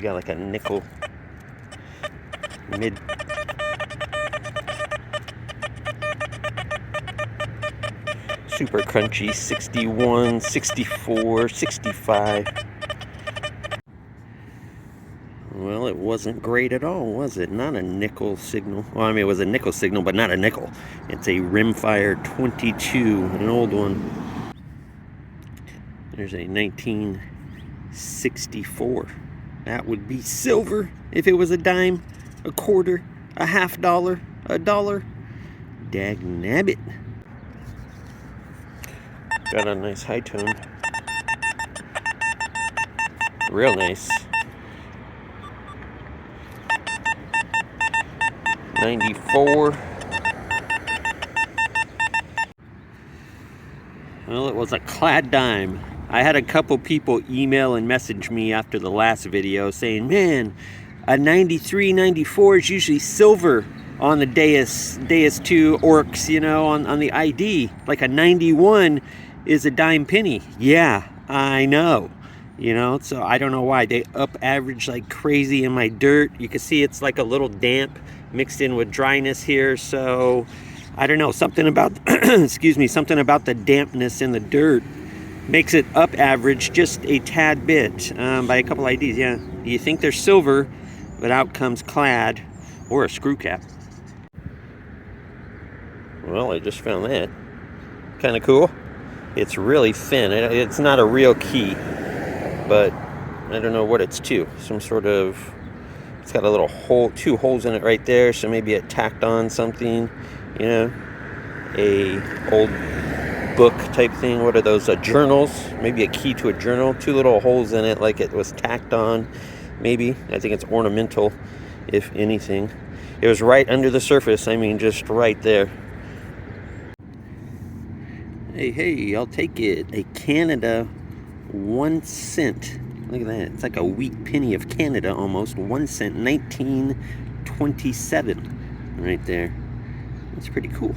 got like a nickel mid. Super crunchy, 61, 64, 65. Well, it wasn't great at all, was it? Not a nickel signal. Well, I mean, it was a nickel signal, but not a nickel. It's a Rimfire 22, an old one. There's a 1964. That would be silver if it was a dime, a quarter, a half dollar, a dollar. Dag nabbit. Got a nice high tone. Real nice. 94. Well, it was a clad dime. I had a couple people email and message me after the last video saying, man, a 93, 94 is usually silver on the Deus 2 Orcs, you know, on the ID. Like a 91 is a dime penny. Yeah, I know. You know, so I don't know why. They up average like crazy in my dirt. You can see it's like a little damp mixed in with dryness here. So I don't know, something about, excuse me, something about the dampness in the dirt makes it up average just a tad bit by a couple IDs. Yeah, you think they're silver, but out comes clad or a screw cap. Well, I just found that. Kind of cool. It's really thin. It's not a real key, but I don't know what it's to. Some sort of, it's got a little hole, 2 holes in it right there, so maybe it tacked on something, you know, a old book type thing. What are those, journals? Maybe a key to a journal. 2 little holes in it like it was tacked on, maybe. I think it's ornamental, if anything. It was right under the surface, I mean just right there. Hey, I'll take it. A Canada 1 cent. Look at that. It's like a wheat penny of Canada almost. 1 cent, 1927. Right there. That's pretty cool.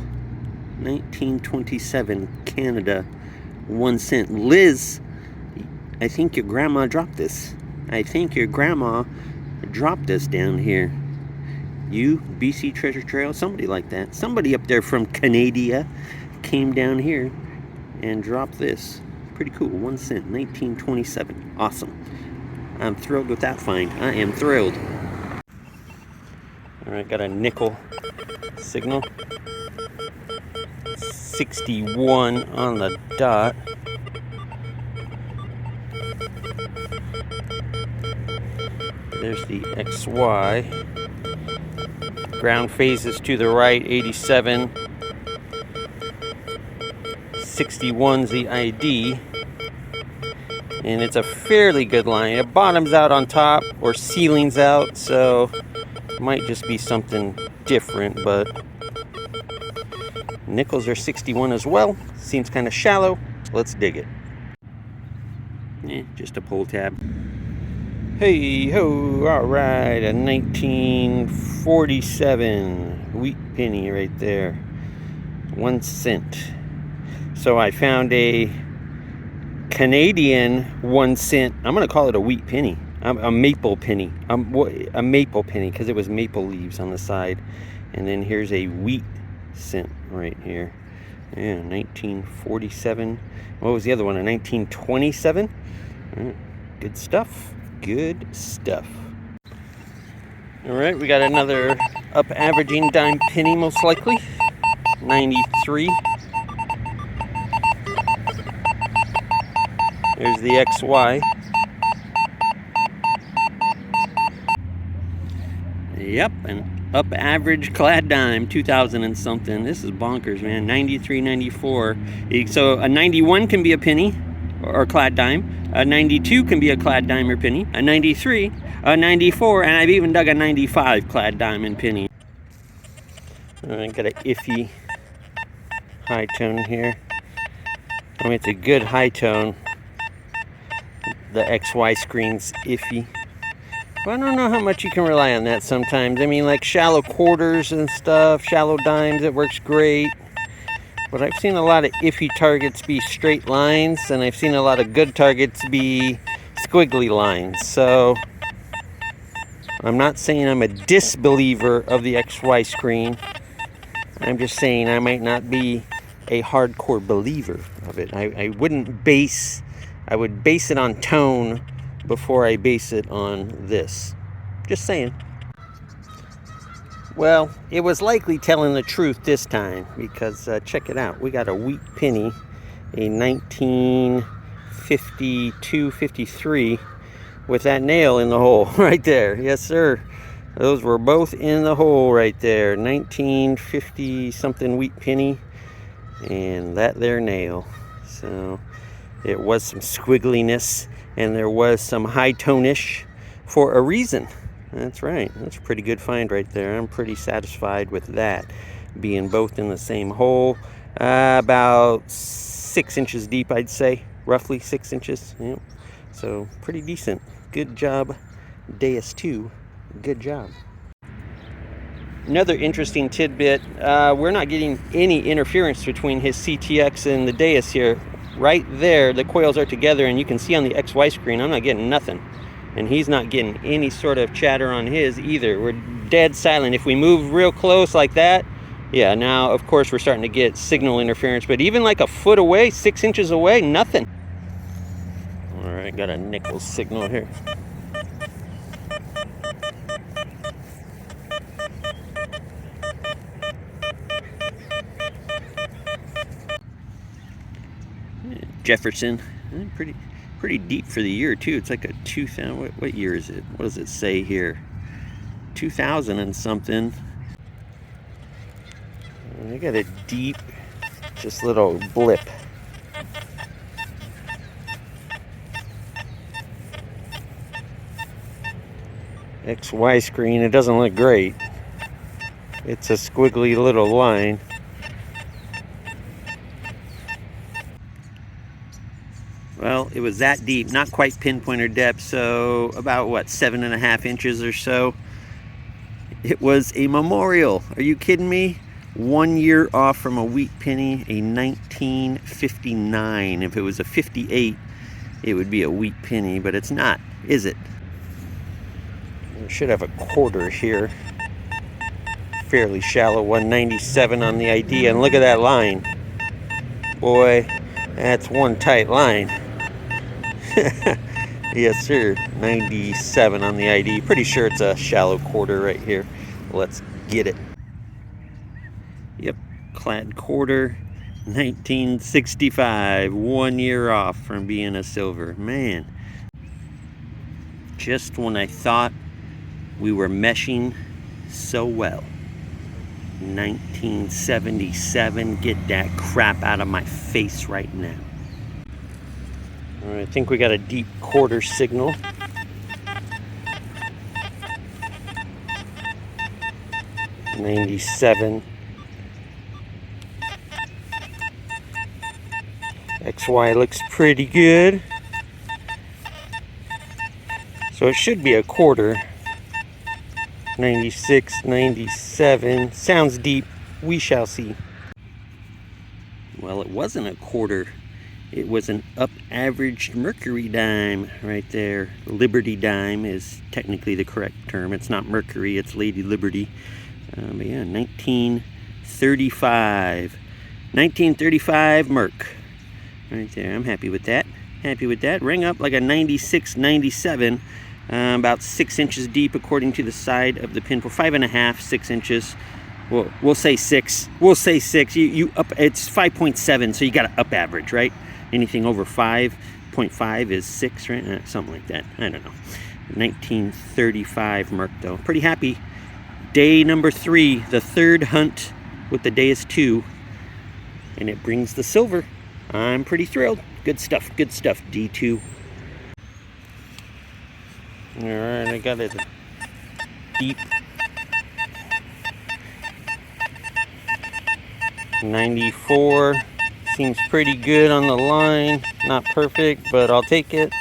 1927 Canada 1 cent. Liz, I think your grandma dropped this. I think your grandma dropped this down here. You, BC Treasure Trail, somebody like that. Somebody up there from Canada came down here and dropped this. Pretty cool. 1 cent, 1927. Awesome. I'm thrilled with that find. I am thrilled. Alright, got a nickel signal. 61 on the dot. There's the XY. Ground phases to the right, 87. 61's the ID, and it's a fairly good line. It bottoms out on top or ceilings out, so it might just be something different, but nickels are 61 as well. Seems kind of shallow. Let's dig it. Just a pull tab. Hey ho, alright, a 1947 wheat penny right there. 1 cent. So I found a Canadian 1 cent. I'm going to call it a wheat penny. A maple penny. A maple penny because it was maple leaves on the side. And then here's a wheat cent right here. Yeah, 1947. What was the other one? A 1927? Good stuff. Good stuff. All right, we got another up averaging dime penny most likely. 93. There's the XY. Yep, an up average clad dime, 2000 and something. This is bonkers, man. 93, 94. So a 91 can be a penny or clad dime. A 92 can be a clad dime or penny. A 93, a 94, and I've even dug a 95 clad dime and penny. I got an iffy high tone here. I mean, it's a good high tone. The XY screen's iffy. But I don't know how much you can rely on that sometimes. I mean, like shallow quarters and stuff, shallow dimes, it works great. But I've seen a lot of iffy targets be straight lines, and I've seen a lot of good targets be squiggly lines. So I'm not saying I'm a disbeliever of the XY screen. I'm just saying I might not be a hardcore believer of it. I would base it on tone before I base it on this. Just saying. Well, it was likely telling the truth this time because check it out. We got a wheat penny, a 1952, 53 with that nail in the hole right there. Yes, sir. Those were both in the hole right there. 1950 something wheat penny and that there nail. So it was some squiggliness and there was some high tone-ish for a reason. That's right. That's a pretty good find right there. I'm pretty satisfied with that. Being both in the same hole. About 6 inches deep, I'd say. Roughly 6 inches. Yep. So pretty decent. Good job, Deus 2. Good job. Another interesting tidbit. We're not getting any interference between his CTX and the Deus here. Right there, the coils are together, and you can see on the XY screen, I'm not getting nothing. And he's not getting any sort of chatter on his either. We're dead silent. If we move real close like that, yeah, now, of course, we're starting to get signal interference. But even like a foot away, 6 inches away, nothing. All right, got a nickel signal here. Jefferson, pretty deep for the year too. It's like a 2000. What year is it? What does it say here? 2000 and something. I got a deep, just little blip. XY screen. It doesn't look great. It's a squiggly little line. Well, it was that deep, not quite pinpointer depth, so about what, 7.5 inches or so. It was a memorial. Are you kidding me? 1 year off from a wheat penny, a 1959. If it was a 58, it would be a wheat penny, but it's not, is it? We should have a quarter here. Fairly shallow, 197 on the ID, and look at that line. Boy, that's one tight line. Yes, sir. 97 on the ID. Pretty sure it's a shallow quarter right here. Let's get it. Yep, clad quarter, 1965. 1 year off from being a silver. Man, just when I thought we were meshing so well. 1977. Get that crap out of my face right now. All right, I think we got a deep quarter signal. '97. XY looks pretty good. So it should be a quarter. 96, 97. Sounds deep. We shall see. Well, it wasn't a quarter. It was an up-averaged mercury dime right there. Liberty dime is technically the correct term. It's not mercury, it's Lady Liberty. But yeah, 1935. 1935 Merc. Right there. I'm happy with that. Happy with that. Ring up like a 96, 97. About 6 inches deep according to the side of the pinpoint. 5.5, 6 inches. We'll say 6. We'll say 6. You up. It's 5.7, so you got to up average, right? Anything over 5.5 is 6, right? Something like that. I don't know. 1935 Merc, though. Pretty happy. Day number 3, the third hunt with the Deus 2, and it brings the silver. I'm pretty thrilled. Good stuff. Good stuff. D2. All right, I got it deep. 94. Seems pretty good on the line. Not perfect, but I'll take it.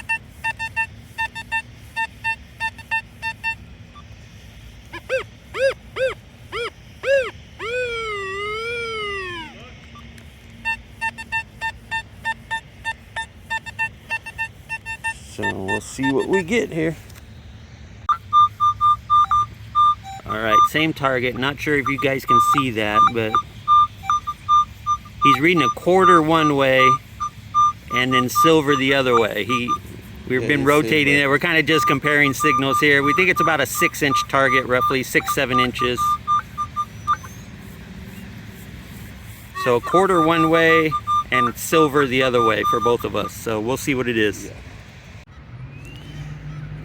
So we'll see what we get here. same target. Not sure if you guys can see that, but he's reading a quarter one way and then silver the other way. We've been rotating it. We're kind of just comparing signals here. We think it's about a 6-inch target, roughly 6-7 inches. So a quarter one way and silver the other way for both of us. So we'll see what it is.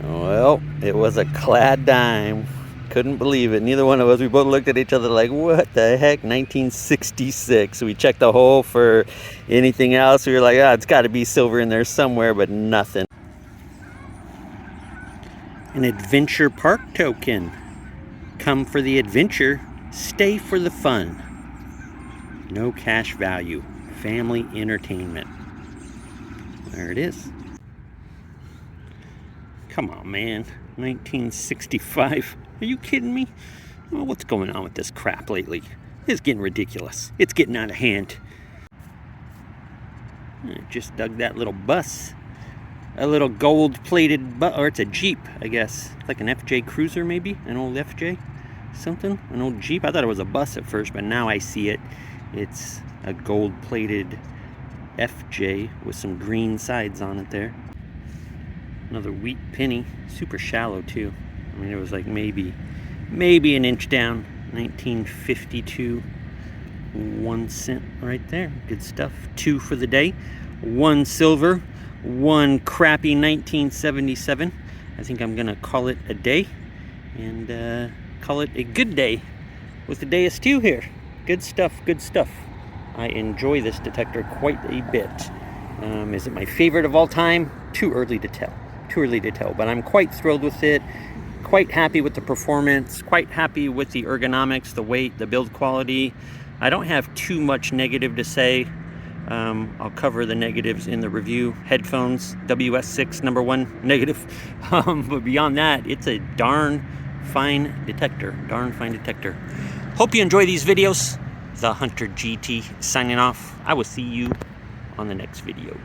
Well, it was a clad dime. Couldn't believe it. Neither one of us. We both looked at each other like, what the heck? 1966. We checked the hole for anything else. We were like, it's got to be silver in there somewhere, but nothing. An adventure park token. Come for the adventure, stay for the fun. No cash value. Family entertainment. There it is. Come on, man. 1965. Are you kidding me? Well, what's going on with this crap lately? It's getting ridiculous. It's getting out of hand. I just dug that little bus. A little gold-plated bus, or it's a Jeep, I guess. It's like an FJ Cruiser, maybe? An old FJ? Something? An old Jeep? I thought it was a bus at first, but now I see it. It's a gold-plated FJ with some green sides on it there. Another wheat penny. Super shallow, too. I mean, it was like maybe an inch down. 1952. 1 cent right there. Good stuff. 2 for the day. 1 silver. 1 crappy 1977. I think I'm gonna call it a day and call it a good day with the Deus 2 here. Good stuff, good stuff. I enjoy this detector quite a bit. Is it my favorite of all time? Too early to tell. Too early to tell, but I'm quite thrilled with it. Quite happy with the performance. Quite happy with the ergonomics, the weight, the build quality. I don't have too much negative to say. I'll cover the negatives in the review. Headphones, WS6 #1 negative. But beyond that, it's a darn fine detector. Darn fine detector. Hope you enjoy these videos. TheHunterGT signing off. I will see you on the next video.